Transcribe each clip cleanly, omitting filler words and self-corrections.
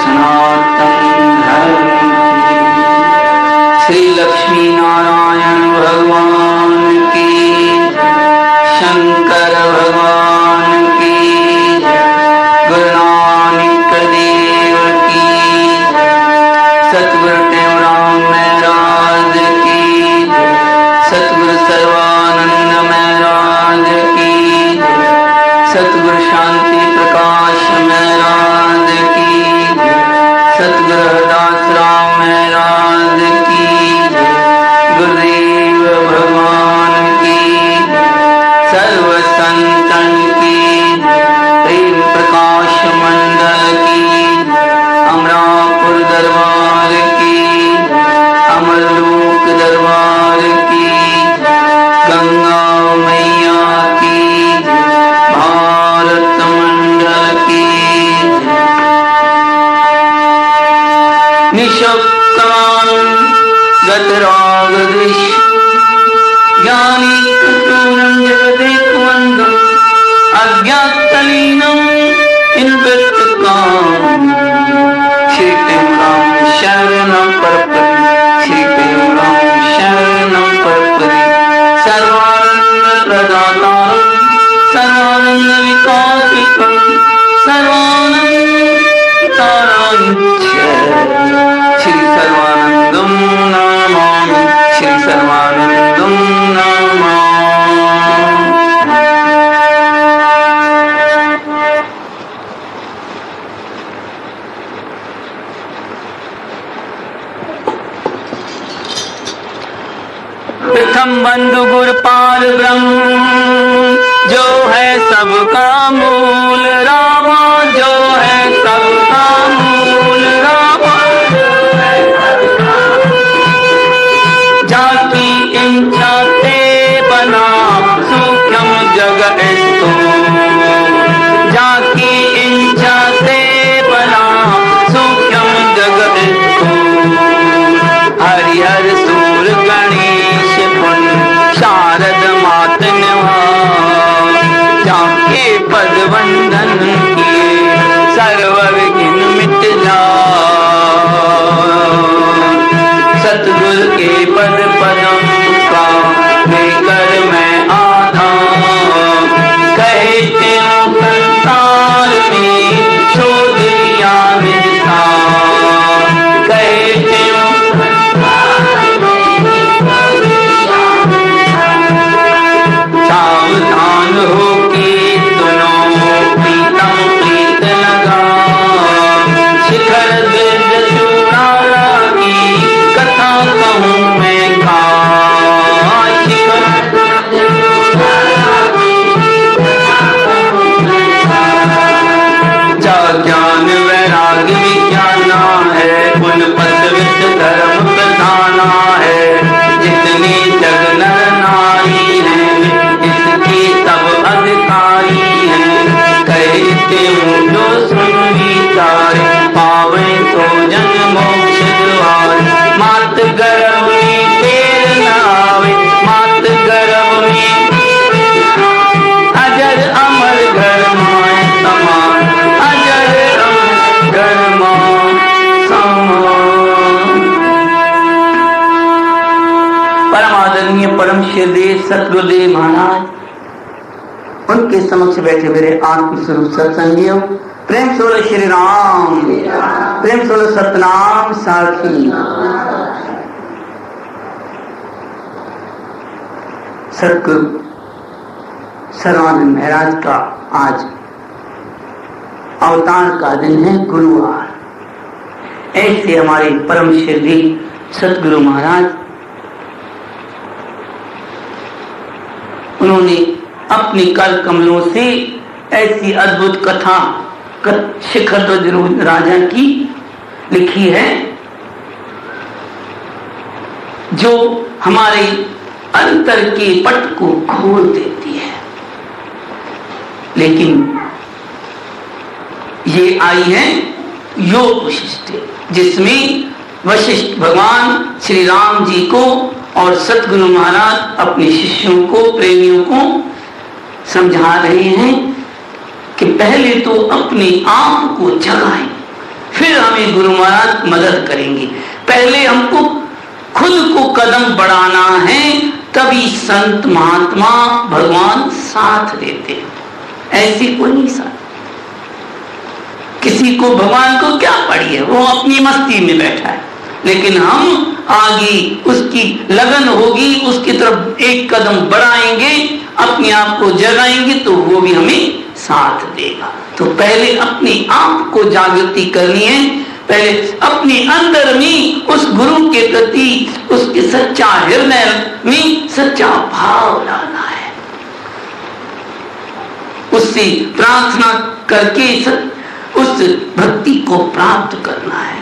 सनातन धर्म श्री लक्ष्मी नारायण भगवान की, शंकर भगवान की, गुरु नानक देव की, सतगुरु टेवराम महाराज की, सतगुरु सर्वानंद महाराज की, सतगुरु शांति प्रकाश महाराज की, सतगुरु हरदास राम महाराज की, गुरुदेव भगवान की, सर्व संतन की, प्रेम प्रकाश मंडल की, अमरापुर दरबार की, अमरलोक दरबार की, गंगा मैया की, भारत मंडल की, निशक्कान गतरागदिश ज्ञानी कटूरं जगदेकवंदं अज्ञातलीनं इनवृत्तकाम श्री टेवराम शरणं परपरि, श्री टेवराम शरणं परपरि, सर्वानंद प्रदातारं सर्वानंद विकासिकं सर्वानंद तारांच श्री सर्वानंदं नमामि, श्री सर्वानंदं नमामि। प्रथम बंधु गुरुपाल ब्रह्म जो है सबका मूल, रामा जो है सबका मूल, रामा जाकी इच्छा ते बना सूक्ष्म जगत स्थूल, जाकी इच्छा ते बना सूक्ष्म जगत स्थूल, हरिहर सूर गणेश पुन शारद मात जाके पद वंदन किए सर्व विघ्न मिट जाए, सतगुरु के पद पदम का लेकर मैं आधा, कहते हो संसार में शोध लिया मिलता, कहते हो सावधान हो के सुनो प्रीतम प्रीत लगा, शिखर द्विज चूड़ाला की कथा कहूँ मैं का, शिखर ज्ञान वैराग्य विज्ञाना है, कुल पद विद धर्म प्रधाना है, जितनी जग नर नारी है इसकी सब अधिकारी है, कहते हूँ जो सुन विचार पावे तो जन मोक्ष द्वार, मात गर्भ में तेर न आवे, मात गर्भ में अजर अमर घर माए समान, अजर अमर घर माए समान। परम आदरणीय परम श्रद्धेय सतगुरुदेव महाराज, उनके समक्ष बैठे मेरे आत्मस्वरूप सत्संगियों, प्रेम से बोलो श्री राम, प्रेम से बोलो सतनाम साखी। सतगुरु सर्वानंद महाराज का आज अवतार का दिन है, गुरुवार। ऐसे हमारे परम श्रद्धेय सतगुरु महाराज, उन्होंने अपनी कर कमलों से ऐसी अद्भुत कथा शिखर ध्वज राजा की लिखी है, जो हमारे अंतर के पट को खोल देती है। लेकिन ये आई है योग वशिष्ठ, जिसमें वशिष्ठ भगवान श्री राम जी को और सतगुरु महाराज अपने शिष्यों को, प्रेमियों को समझा रहे हैं कि पहले तो अपने आप को जगाएं, फिर हमें गुरु महाराज मदद करेंगे। पहले हमको खुद को कदम बढ़ाना है, तभी संत महात्मा भगवान साथ देते हैं। ऐसी कोई नहीं साथ, किसी को भगवान को क्या पड़ी है, वो अपनी मस्ती में बैठा है, लेकिन हम आगे उसकी लगन होगी, उसकी तरफ एक कदम बढ़ाएंगे, अपने आप को जगाएंगे तो वो भी हमें साथ देगा। तो पहले अपने आप को जागृति करनी है, पहले अपने अंदर में उस गुरु के प्रति उसके सच्चा हृदय में सच्चा भाव लाना है, उससे प्रार्थना करके उस भक्ति को प्राप्त करना है।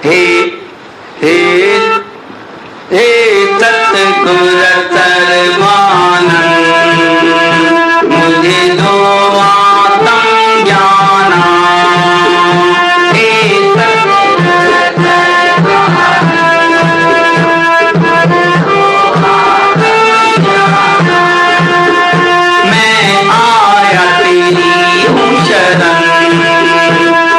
हे हे हे सतगुरु सर्वानंद, मुझे दो आत्म ज्ञाना। हे मैं आया तेरी हूँ शरण,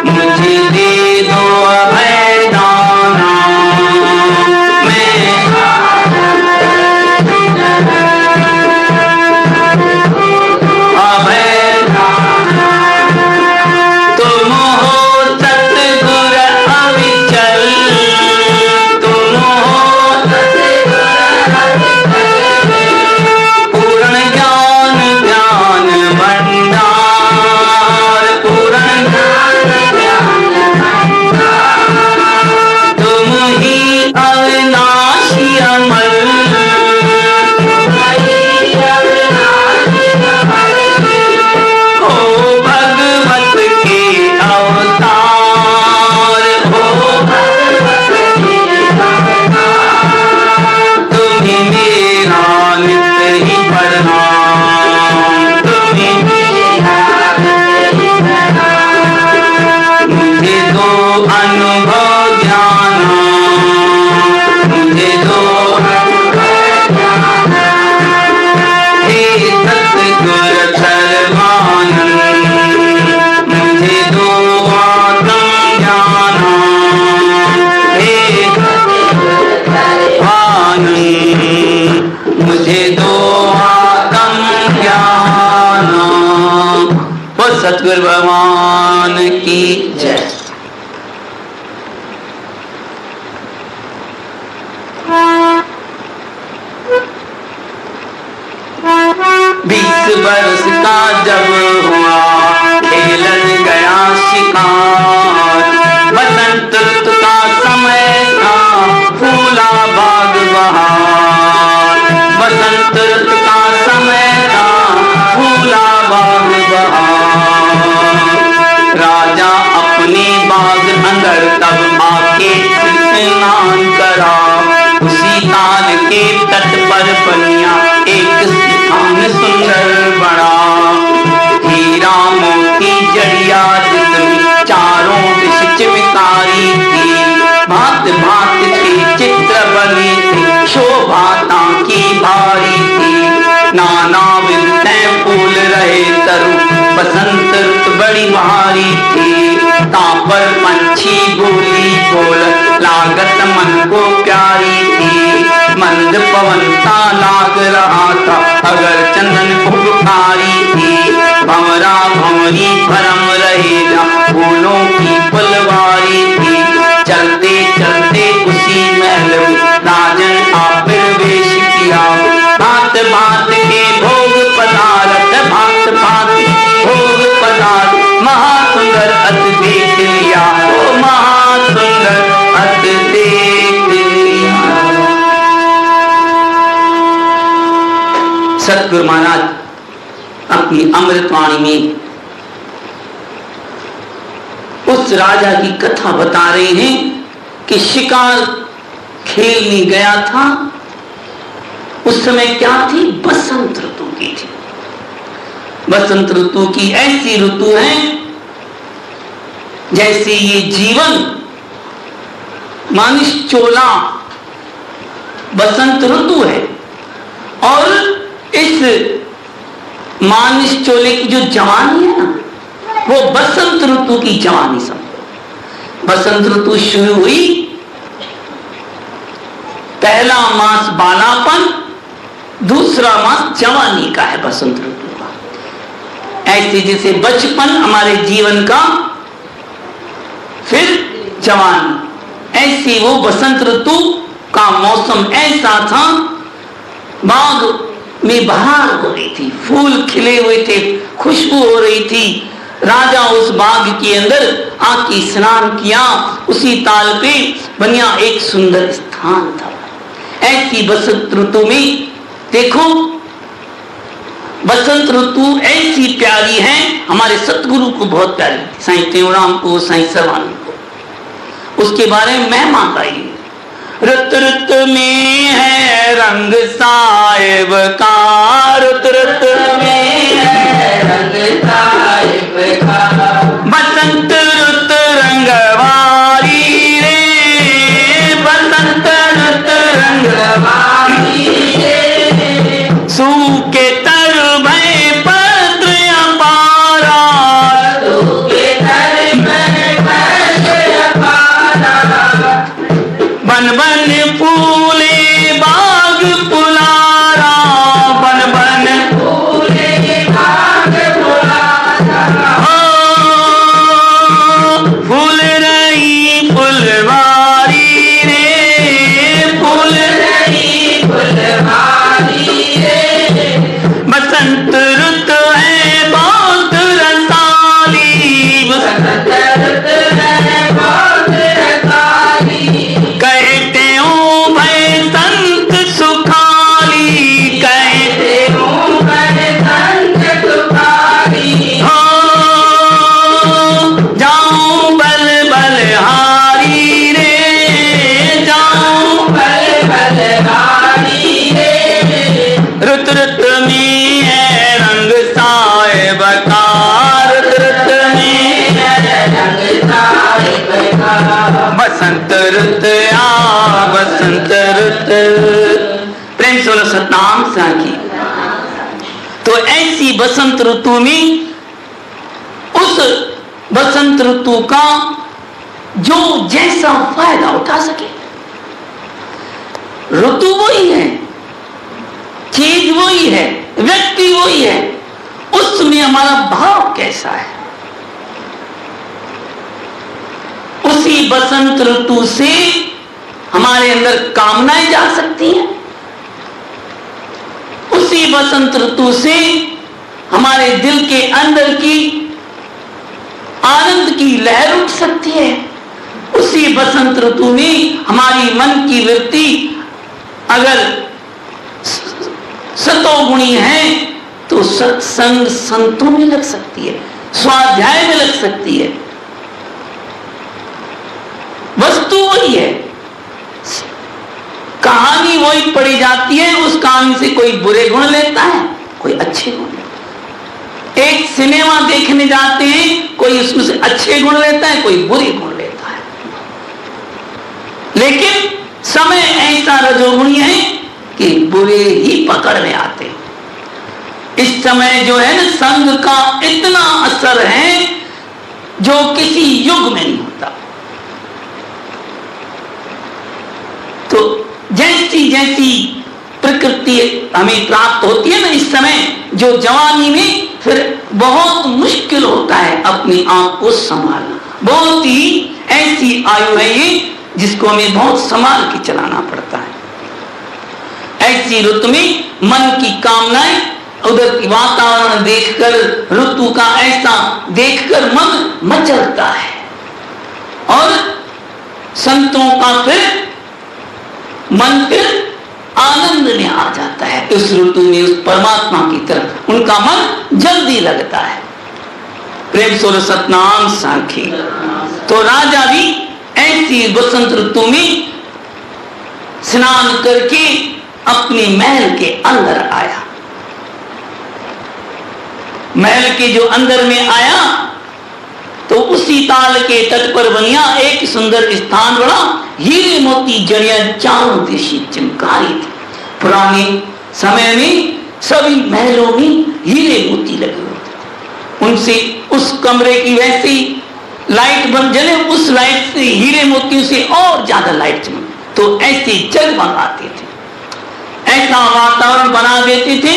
मुझे दे दो अभय दाना। सतगुरु भगवान की जय। 20 वर्ष का जब हुआ खेलन गया शिकार, बसंत ऋतु का समय था फूला बाग बहार। बसंत ऋतु का समय था फूला बाग बहार। राजा अपने बाग अंदर तब आके स्नान करा। उसी ताल के तट पर बनिया एक स्थान सुंदर बड़ा। हीरा मोती जड़िया जिसमें चारों दिश चिमकारी थी। भांत भांत के चित्र बने थे, शोभाता की भारी थी। नाना विधते फूल रहे तरु, बसंत ऋतु बड़ी भारी थी। तापर पंछी बोली बोल, लागत मन को प्यारी थी। मंद पवन सा लाग रहा था, अगर चंदन फुफकारी थी। भंवरा भंवरी भरम रहेगा, फूलों की फुलवारी थी। चलते चलते उसी महल में राजन आ प्रवेश किया। भांत भांत के भोग पदार्थ, भांत भांत भोग पदार्थ, महासुंदर अति देख लिया। ओ महासुंदर अति देख लिया। सतगुरु महाराज अपनी अमृतवाणी में उस राजा की कथा बता रहे हैं कि शिकार खेलने गया था। उस समय क्या थी? बसंत ऋतु की थी। बसंत ऋतु की ऐसी ऋतु है जैसे ये जीवन मानिश चोला बसंत ऋतु है, और इस मानिश चोले की जो जवानी है ना, वो बसंत ऋतु की जवानी समझो। बसंत ऋतु शुरू हुई, पहला मास बालापन, दूसरा मास जवानी का है बसंत ऋतु का। ऐसे जैसे बचपन हमारे जीवन का, फिर जवानी, ऐसी वो बसंत ऋतु का मौसम ऐसा था, बाग में बहार हो रही थी, फूल खिले हुए थे, खुशबू हो रही थी। राजा उस बाग के अंदर आके स्नान किया, उसी ताल पे बनिया एक सुंदर स्थान था। ऐसी बसंत ऋतु में देखो, बसंत ऋतु ऐसी प्यारी है, हमारे सतगुरु को बहुत प्यारी थी, साईं टेवराम को, साईं सर्वानंद को। उसके बारे में महिमा गाई, रुत रुत में है रंग साहिब का, रुत रुत में है रंग साहिब का, बसंत रुत रंगवारी रे, बसंत रुत रंगवारी रे, सूखे तर भय पत्र अपारा, सूखे तर भय पत्र अपारा, बन बन फूले बाग पुलारा, बन बन फूले बाग पुलारा, फूल रही फुलवारी रे, फूल रही फुलवारी रे, बसंत रुत है बहुत रसाली, बसंत रुत है बहुत रसाली, कहते हो भय संत सुखाली, कहते हो भय संत सुखाली, हो जाऊं बल बलहारी रे, जाऊं बल बलहारी रे, रुत रुत में है रंग साहिब का, रुत रुत में है रंग साहिब का, बसंत रुत आ बसंत रुत। प्रेम से बोलो सतनाम साखी। तो ऐसी बसंत ऋतु में, उस बसंत ऋतु का जो जैसा फायदा उठा सके, ऋतु वही है, चीज वही है, व्यक्ति वही है, उसमें हमारा भाव कैसा है। उसी बसंत ऋतु से हमारे अंदर कामनाएं जा सकती हैं, उसी बसंत ऋतु से हमारे दिल के अंदर की आनंद की लहर उठ सकती है, उसी बसंत ऋतु में हमारी मन की वृत्ति अगर सतोगुणी है तो सत्संग संतों में लग सकती है, स्वाध्याय में लग सकती है। वस्तु वही है, कहानी वही पढ़ी जाती है, उस कहानी से कोई बुरे गुण लेता है, कोई अच्छे गुण लेता है। एक सिनेमा देखने जाते हैं, कोई उसमें से अच्छे गुण लेता है, कोई बुरे गुण लेता है। लेकिन समय ऐसा रजोगुणी है कि बुरे ही पकड़ में आते हैं। इस समय जो है ना, संग का इतना असर है जो किसी युग में नहीं होता। तो जैसी जैसी प्रकृति हमें प्राप्त होती है ना इस समय, जो जवानी में फिर बहुत मुश्किल होता है अपनी आंख को संभालना। बहुत ही ऐसी आयु है ये जिसको हमें बहुत संभाल के चलाना पड़ता है। ऐसी ऋतु में मन की कामनाएं, उधर की वातावरण देखकर, ऋतु का ऐसा देखकर मन मचलता है, और संतों का फिर मन फिर आनंद में आ जाता है। उस ऋतु में उस परमात्मा की तरफ उनका मन जल्दी लगता है। प्रेम सोलो सतनाम साखी। तो राजा भी ऐसी बसंत ऋतु में स्नान करके अपने महल के अंदर आया। महल के जो अंदर में आया तो उसी ताल के तट पर बनिया एक सुंदर स्थान बड़ा, हीरे मोती जड़ियां चारों दिशा चमकारी थी। पुराने समय में सभी महलों में हीरे मोती लगे होते थे, उनसे उस कमरे की वैसी लाइट बन जले, उस लाइट से हीरे मोतियों से और ज्यादा लाइट चमक, तो ऐसे जगमगाते थे, ऐसा वातावरण बना देते थे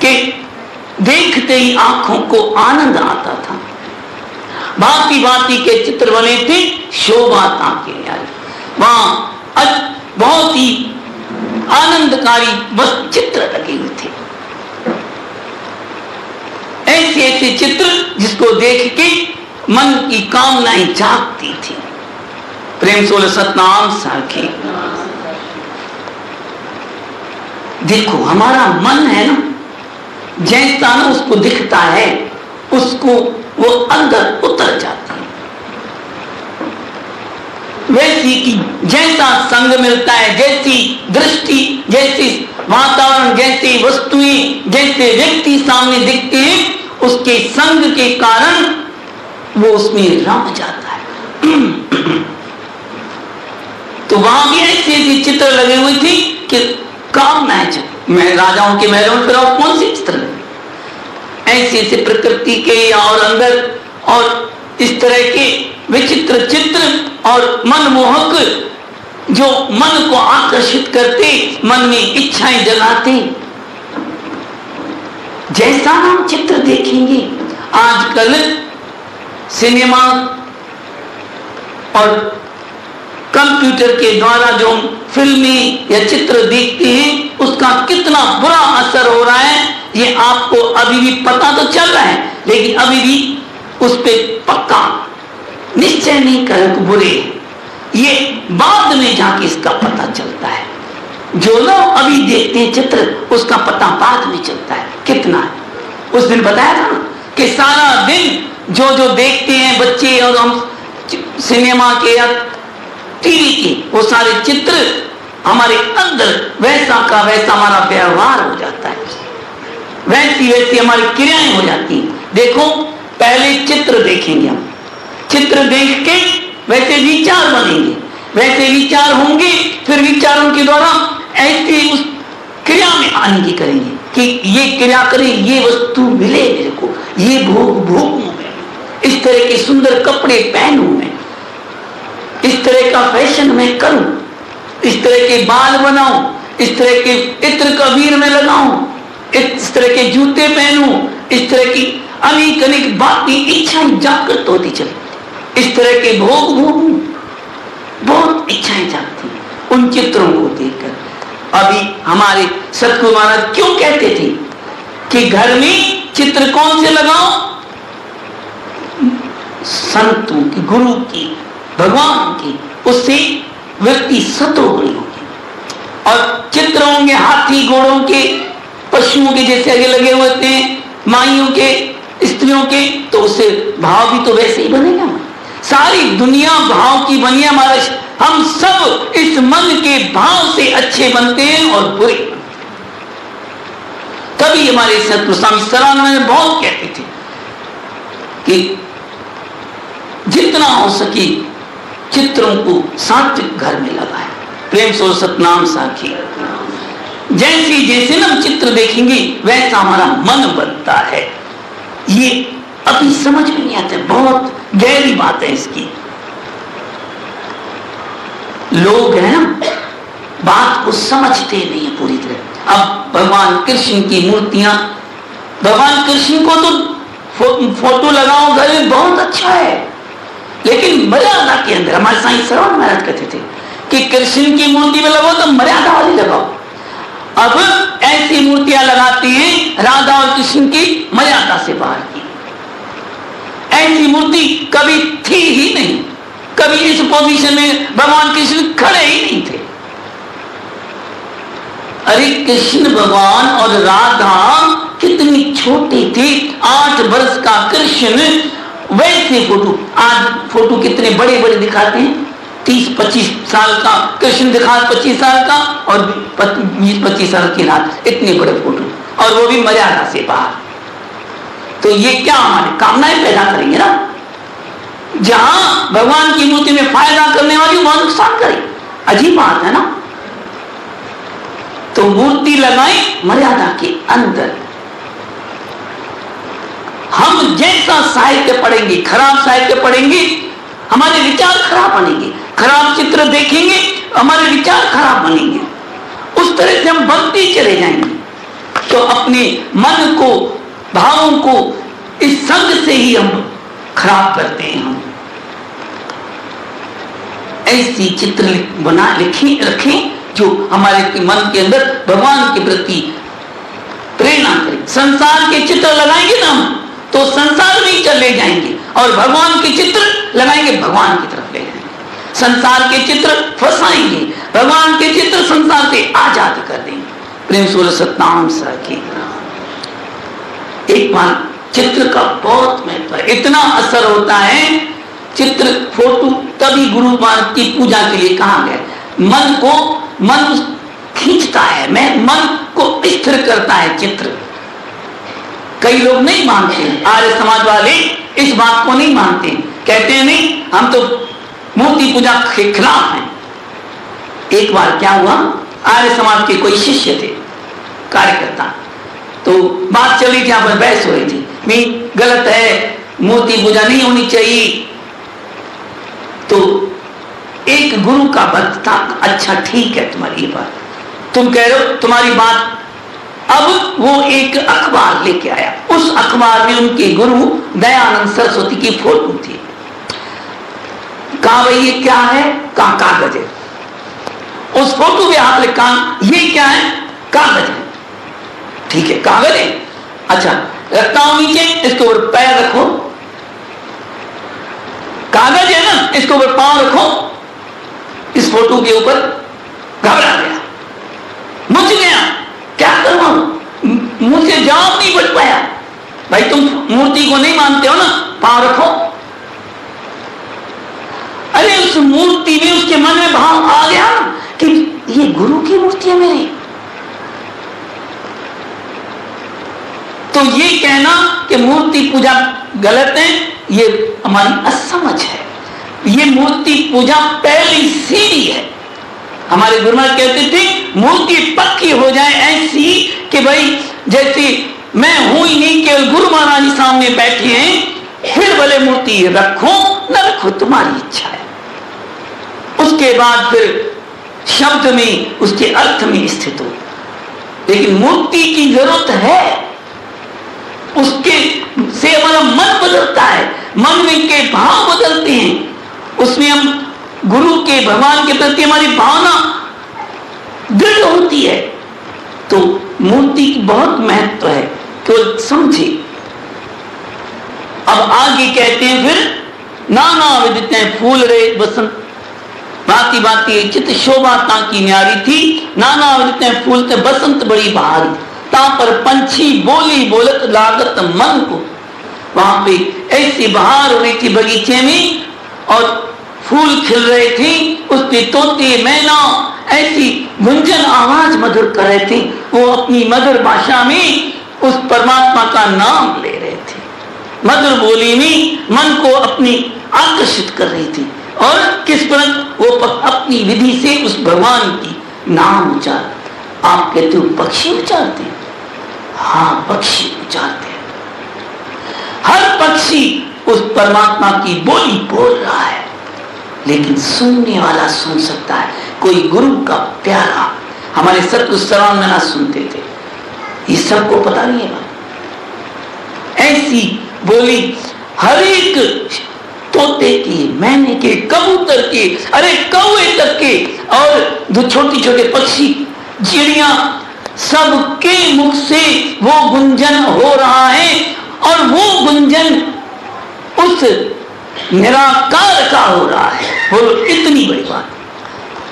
कि देखते ही आंखों को आनंद आता था। भांति भांति के चित्र बने थे, शोभा ताके वहां बहुत ही आनंदकारी बस चित्र लगे हुए थे, ऐसे ऐसे चित्र जिसको देख के मन की कामनाएं जागती थी। प्रेम 16 सतनाम साखी। देखो हमारा मन है ना, जैसा ना उसको दिखता है उसको वो अंदर उतर जाती है, वैसी की जैसा संग मिलता है, जैसी दृष्टि, जैसी वातावरण, जैसे वस्तुएं, जैसे व्यक्ति सामने दिखते हैं, उसके संग के कारण वो उसमें रम जाता है। तो वहां भी ऐसे ऐसे चित्र लगे हुए थे कि कामनाएं, मैं राजाओं के महलों में फिर और कौन से चित्र लगे, ऐसे ऐसे प्रकृति के और अंदर और इस तरह के विचित्र चित्र और मनमोहक जो मन को आकर्षित करते, मन में इच्छाएं जगाते। जैसा हम चित्र देखेंगे, आजकल सिनेमा और कंप्यूटर के द्वारा जो हम फिल्में या चित्र देखते हैं, उसका कितना बुरा असर हो रहा है ये आपको अभी भी पता तो चल रहा है, लेकिन अभी भी उस पर पक्का निश्चय नहीं कर बुरे, ये बाद में जाके इसका पता चलता है। जो लोग अभी देखते हैं चित्र, उसका पता बाद में चलता है कितना है। उस दिन बताया था ना कि सारा दिन जो जो देखते हैं बच्चे और हम सिनेमा के या टीवी के, वो सारे चित्र हमारे अंदर वैसा का वैसा हमारा व्यवहार हो जाता है, वैसी वैसी हमारी क्रियाएं हो जाती हैं। देखो पहले चित्र देखेंगे हम, चित्र देख के वैसे विचार बनेंगे, वैसे विचार होंगे, फिर विचारों के द्वारा ऐसे उस क्रिया में आने की करेंगे कि ये क्रिया करें, ये वस्तु मिले मेरे को, ये भोग भोगूं मैं, इस तरह के सुंदर कपड़े पहनूं मैं, इस तरह का फैशन मैं करूं, इस तरह के बाल बनाऊं, इस तरह के इत्र कबीर में लगाऊं, इस तरह के जूते पहनूं, इस तरह की अनेक अनेक बातें इच्छाएं जागृत होती चली, इस तरह के भोग भोगूं, बहुत इच्छाएं जागती उन चित्रों को देखकर। अभी हमारे सतगुरु महाराज क्यों कहते थे कि घर में चित्र कौन से लगाओ? संतों की, गुरु की, भगवान की, उससे व्यक्ति सतोगुणी होगी। और चित्र होंगे हाथी घोड़ों के, पशुओं के जैसे आगे लगे हुए होते हैं, माइयों के, स्त्रियों के, तो उससे भाव भी तो वैसे ही बनेगा। सारी दुनिया भाव की बनी है हमारे, हम सब इस मन के भाव से अच्छे बनते हैं और बुरे बनते हैं। तभी हमारे सतगुरु स्वामी सदानंद बहुत कहते थे कि जितना हो सके चित्रों को सात्विक घर में लगाए। प्रेम सो सतनाम साखी। जैसे जैसे हम चित्र देखेंगे वैसा हमारा मन बनता है। ये अभी समझ में नहीं आता, बहुत गहरी बात है इसकी। लोग हैं ना बात को समझते नहीं है पूरी तरह। अब भगवान कृष्ण की मूर्तियां, भगवान कृष्ण को तो फोटो लगाओ घर में, बहुत अच्छा है, लेकिन मर्यादा के अंदर। हमारे साईं श्रवण महाराज कहते थे कि कृष्ण की मूर्ति में लगाओ तो मर्यादा वाली लगाओ। अब ऐसी मूर्तियां लगाती हैं राधा और कृष्ण की मर्यादा से बाहर की। ऐसी मूर्ति कभी थी ही नहीं, कभी इस पोजीशन में भगवान कृष्ण खड़े ही नहीं थे। अरे कृष्ण भगवान और राधा कितनी छोटी थी, 8 वर्ष का कृष्ण, वैसे फोटो। आज फोटो कितने बड़े बड़े दिखाते हैं, 30-25 साल का कृष्ण दिखा, 25 साल का, और 20-25 साल की रात, इतने बड़े फोटो, और वो भी मर्यादा से बाहर। तो ये क्या हमारे कामनाएं पैदा करेंगे ना। जहां भगवान की मूर्ति में फायदा करने वाली वहां नुकसान करे, अजीब बात है ना। तो मूर्ति लगाएं मर्यादा के अंदर। हम जैसा साहित्य पढ़ेंगे, खराब साहित्य पढ़ेंगे, हमारे विचार खराब बनेंगे, खराब चित्र देखेंगे, हमारे विचार खराब बनेंगे, उस तरह से हम बनते चले जाएंगे। तो अपने मन को, भावों को इस संग से ही हम खराब करते हैं। हम ऐसी चित्र बना रखें जो हमारे मन के अंदर भगवान के प्रति प्रेरणा करें। संसार के चित्र लगाएंगे ना हम तो संसार में ही चले जाएंगे, और भगवान के चित्र लगाएंगे, भगवान की तरफ ले जाएंगे। संसार के चित्र फंसाएंगे, भगवान के चित्र संसार से आजाद कर देंगे। प्रेम सूर्य सतनाम सखी। एक बार चित्र का बहुत महत्व है, इतना असर होता है चित्र, फोटो तभी गुरु महाराज की पूजा के लिए कहा गया। मन खींचता है, मन को स्थिर करता है चित्र। कई लोग नहीं मानते, आर्य समाज वाले इस बात को नहीं मानते, कहते हैं नहीं हम तो मूर्ति पूजा के खिलाफ हैं। एक बार क्या हुआ, आर्य समाज के कोई शिष्य थे, कार्यकर्ता, तो बात चली थी, यहाँ पर बहस हो रही थी, नहीं गलत है, मूर्ति पूजा नहीं होनी चाहिए। तो एक गुरु का वक्त था, अच्छा ठीक है तुम्हारी ये बात, तुम कह रहे हो तुम्हारी बात। अब वो एक अखबार लेके आया, उस अखबार में उनके गुरु दयानंद सरस्वती की फोटो थी। कहा भाई ये क्या है, कहा कागज है। उस फोटो पे हाथ लिखा, ये क्या है, कागज है। ठीक है कागज है, अच्छा रखता हूं नीचे, इसके ऊपर पैर रखो, कागज है ना, इसके ऊपर पांव रखो। इस फोटो के ऊपर घबरा गया, मुझ गया, क्या करवाऊं, मुझसे जवाब नहीं बच पाया। भाई तुम मूर्ति को नहीं मानते हो ना, पांव रखो। अरे उस मूर्ति में उसके मन में भाव आ गया कि ये गुरु की मूर्ति है मेरी। तो ये कहना कि मूर्ति पूजा गलत है, ये हमारी असमझ है। ये मूर्ति पूजा पहली सीढ़ी है। हमारे गुरु महाराज कहते थे मूर्ति पक्की हो जाए ऐसी कि भाई जैसे मैं हूं ही नहीं, केवल गुरु महाराज जी सामने बैठे हैं, फिर भले मूर्ति रखो न रखो तुम्हारी इच्छा है। उसके बाद फिर शब्द में उसके अर्थ में स्थित हो। लेकिन मूर्ति की जरूरत है, उसके से हमारा मन बदलता है, मन में के भाव बदलते हैं, उसमें हम गुरु के, भगवान के प्रति हमारी भावना दृढ़ होती है। तो मूर्ति की बहुत महत्व है, केवल समझे। अब आगे कहते हैं फिर नाना विदित फूल रे बसंत, भांति भांति चित शोभा ताकी न्यारी थी, नाना विदित फूल ते बसंत बड़ी बहारी, ता पर पंछी बोली बोलत लागत मन को। वहां पे ऐसी बहार हो रही थी बगीचे में, और फूल खिल रहे थे, उस पे तोते मैना ऐसी गुंजन आवाज मधुर कर रहे थे। वो अपनी मधुर भाषा में उस परमात्मा का नाम ले रहे थे, मधुर बोली में मन को अपनी आकर्षित कर रही थी। और किस पर वो अपनी विधि से उस भगवान की नाम उच्चार। आप कहते हो पक्षी उच्चारते हैं, हाँ पक्षी उच्चारते हैं। हर पक्षी उस परमात्मा की बोली बोल रहा है, लेकिन सुनने वाला सुन सकता है। कोई गुरु का प्यारा, हमारे सतगुरु सर्वानंद सुनते थे, ये सबको पता नहीं है बात। ऐसी बोली हर एक तोते की, मैने के, कबूतर के, अरे कौवे तक के, और जो छोटे छोटे पक्षी, चिड़िया, सबके मुख से वो गुंजन हो रहा है। और वो गुंजन उस निराकार का हो रहा है। बोलो इतनी बड़ी बात।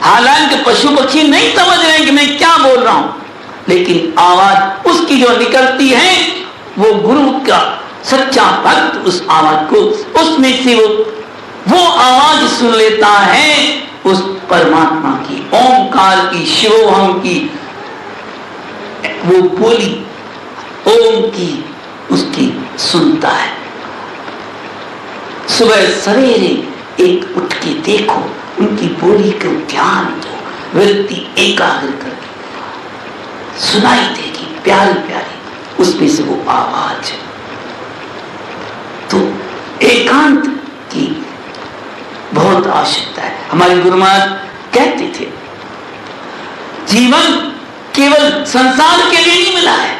हालांकि पशु पक्षी नहीं समझ रहे कि मैं क्या बोल रहा हूं, लेकिन आवाज उसकी जो निकलती है, वो गुरु का सच्चा भक्त उस आवाज को, उसमें से वो आवाज सुन लेता है, उस परमात्मा की, ओंकार की, शिवोहम की, वो बोली ओम की उसकी सुनता है। सुबह सवेरे एक उठ के देखो, उनकी बोली को ध्यान दो, वृत्ति एकाग्र करके सुनाई देगी प्यारी प्यारी, उसमें से वो आवाज। एकांत की बहुत आवश्यकता है। हमारे गुरु महाराज कहते थे जीवन केवल संसार के लिए नहीं मिला है,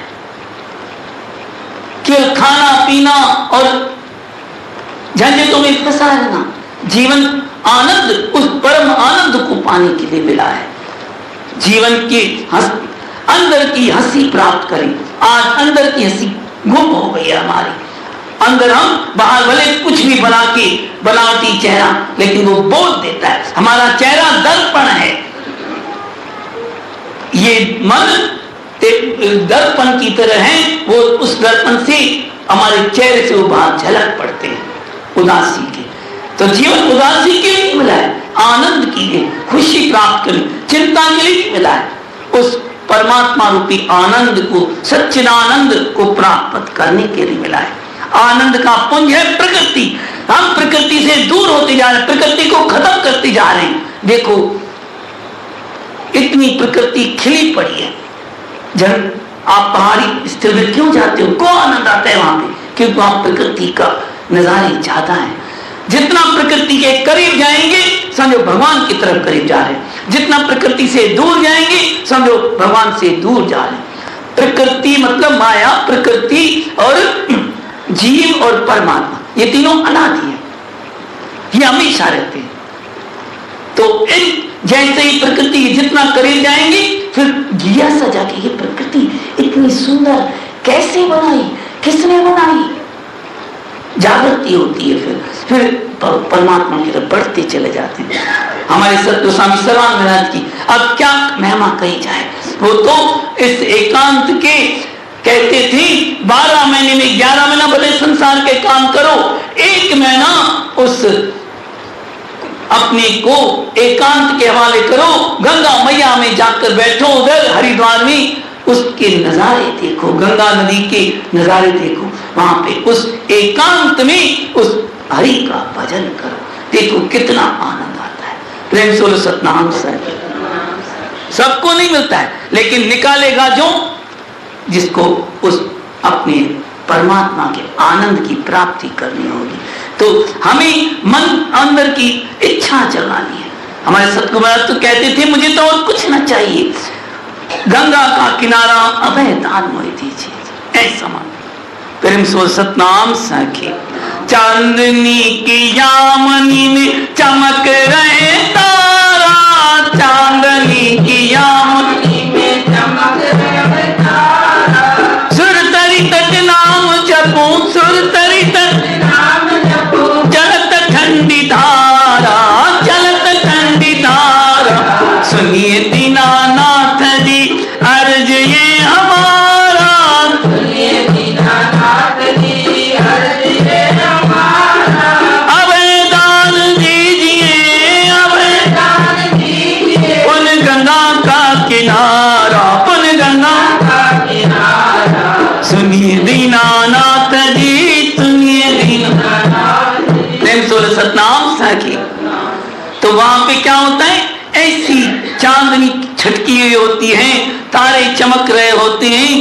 केवल खाना पीना और झंझटों में फंसा रहना। जीवन आनंद, उस परम आनंद को पाने के लिए मिला है। जीवन के अंदर की हंसी प्राप्त करें। आज अंदर की हंसी गुम हो गई है हमारी। अंदर हम बाहर भले कुछ भी बना के बनावटी चेहरा, लेकिन वो बोल देता है। हमारा चेहरा दर्पण है। ये मन दर्पण की तरह है, वो उस दर्पण से हमारे चेहरे से वो बाहर झलक पड़ते हैं उदासी के। तो जीवन उदासी के लिए मिला है, आनंद के लिए, खुशी प्राप्त करने, चिंता के लिए मिला है। उस परमात्मा रूपी आनंद को, सच्चिदानंद को प्राप्त करने के लिए मिला है। आनंद का पुंज है प्रकृति। हम प्रकृति से दूर होते जा रहे हैं, प्रकृति को खत्म करते जा रहे हैं। देखो इतनी प्रकृति खिली पड़ी है। जब आप पहाड़ी स्थल में क्यों जाते हो, को आनंद आता है वहां पे? क्योंकि वहां प्रकृति का नजारे ज्यादा है। जितना प्रकृति के करीब जाएंगे समझो भगवान की तरफ करीब जा रहे हैं, जितना प्रकृति से दूर जाएंगे समझो भगवान से दूर जा रहे हैं। प्रकृति मतलब माया, प्रकृति और जीव और परमात्मा, ये तीनों अनादि है, ये हमेशा रहते हैं। तो जैसे ही प्रकृति के जितना करीब जाएंगे फिर जिज्ञासा जाके ये प्रकृति इतनी सुंदर कैसे बनाई, किसने बनाई, जागृति होती है। फिर परमात्मा की तरफ बढ़ते चले जाते हैं। हमारे सतगुरु स्वामी सर्वानंद महाराज की अब क्या महिमा कही जाए। वो तो इस एकांत के कहते थे 12 महीने में 11 महीना भले संसार के काम करो, 1 महीना उस अपने को एकांत के हवाले करो, गंगा मैया में जाकर बैठो, उधर हरिद्वार में उसके नजारे देखो, गंगा नदी के नजारे देखो, वहां पे उस एकांत में उस हरि का भजन करो, देखो कितना आनंद आता है। प्रेम से सतनाम साहिब। सबको नहीं मिलता है, लेकिन निकालेगा जो जिसको उस अपने परमात्मा के आनंद की प्राप्ति करनी होगी। तो हमें मन अंदर की इच्छा जगानी है। हमारे सतगुरु महाराज तो कहते थे मुझे तो और कुछ ना चाहिए, गंगा का किनारा अभय दान मोहि दीजिए, ऐसा मान। प्रेम से सतनाम सखी। चांदनी की यामनी में चमक रहे तारा, चांदनी की यामनी में चमक रहे तारा, सुर तरी तट नाम जपू, सुर तरी तट नाम जपू, चलत ठंडी धारा, चलत ठंडी धारा, सुनिए दीनानाथ जी अर्ज ये हमारा, सुनिए दीनानाथ जी अर्ज ये हमारा, अभयदान दीजिए, अभयदान दीजिए, पुन गंगा का किनारा, पुन गंगा का किनारा, सुनिए दीनानाथ जी, सुनिए दीनानाथ जी। प्रेम से सतनाम साखी। तो वहां पे क्या होता है, ऐसी चांदनी छटकी हुई होती है, तारे चमक रहे होते हैं,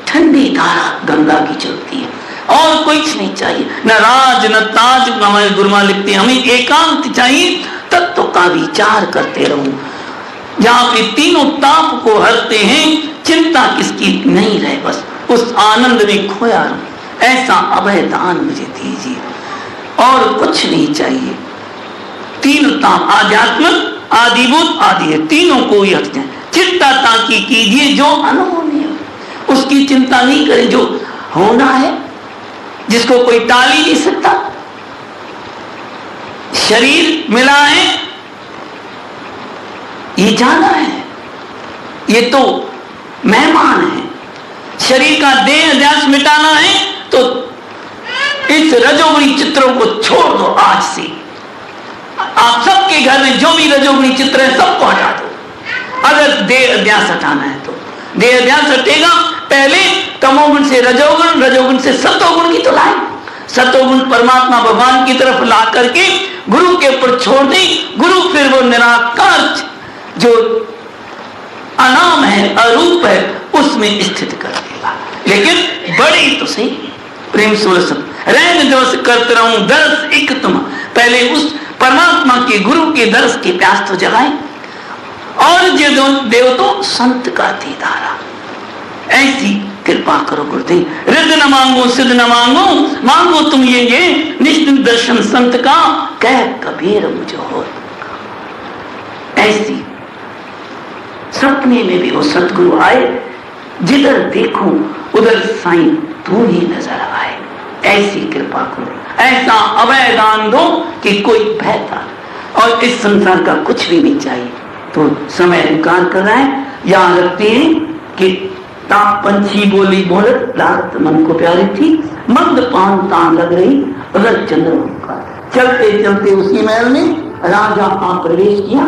ठंडी धारा गंगा की चलती है, और कुछ नहीं चाहिए, न राज न ताज। हमारे गुरुमा लिखते हैं हमें एकांत चाहिए, तत्व का विचार करते रहो, जहां पे तीनों ताप को हरते हैं, चिंता किसकी नहीं रहे, बस उस आनंद में खोया रहूं। ऐसा अभय दान मुझे दीजिए, और कुछ नहीं चाहिए। तीन ताप, आध्यात्मिक, आदिभूत, आदि है, तीनों को ही हट जाए। चिंता ताकि कीजिए जो अनहोनी है, उसकी चिंता नहीं करें, जो होना है, जिसको कोई टाल ही नहीं सकता। शरीर मिला है, ये जाना है, ये तो मेहमान है। शरीर का देह अध्यास मिटाना है तो इस रजोगुणी चित्रों को छोड़ दो आज से। आप सबके घर में जो भी रजोगुणी चित्र है सबको हटा दो। अगर देह अध्यास हटाना है तो देह अध्यास हटेगा, पहले तमोगुण से रजोगुण, रजोगुण से सतोगुण की तो लाए, सतोगुण परमात्मा भगवान की तरफ ला करके गुरु के ऊपर छोड़ दे। गुरु फिर वो निराकार जो अनाम है, अरूप है, उसमें स्थित कर देगा। लेकिन बड़े तो सही, प्रेम सुरसत रैन दिवस करते रहूं दर्श एक तुम। पहले उस परमात्मा के गुरु के दर्श की प्यास तो जगाए, और जो देव तो संत का दीदारा। ऐसी कृपा करो गुरुदेव। रिद्ध न मांगो सिद्ध न मांगो, मांगो तुम ये निश्चित दर्शन संत का, कह कबीर मुझे हो। ऐसी सपने में भी वो सतगुरु आए, जिधर देखो उधर साईं तू ही नजर आए। ऐसी कृपा करो, ऐसा अभय दान दो कि कोई भयता, और इस संसार का कुछ भी नहीं चाहिए। तो समय इनकार कर रहा है। याद रखते हैं कि पंछी बोली बोलत लागत मन को प्यारी थी, मंद पान तान लग रही रज चंद्र का। चलते चलते उसी महल में राजा का प्रवेश किया।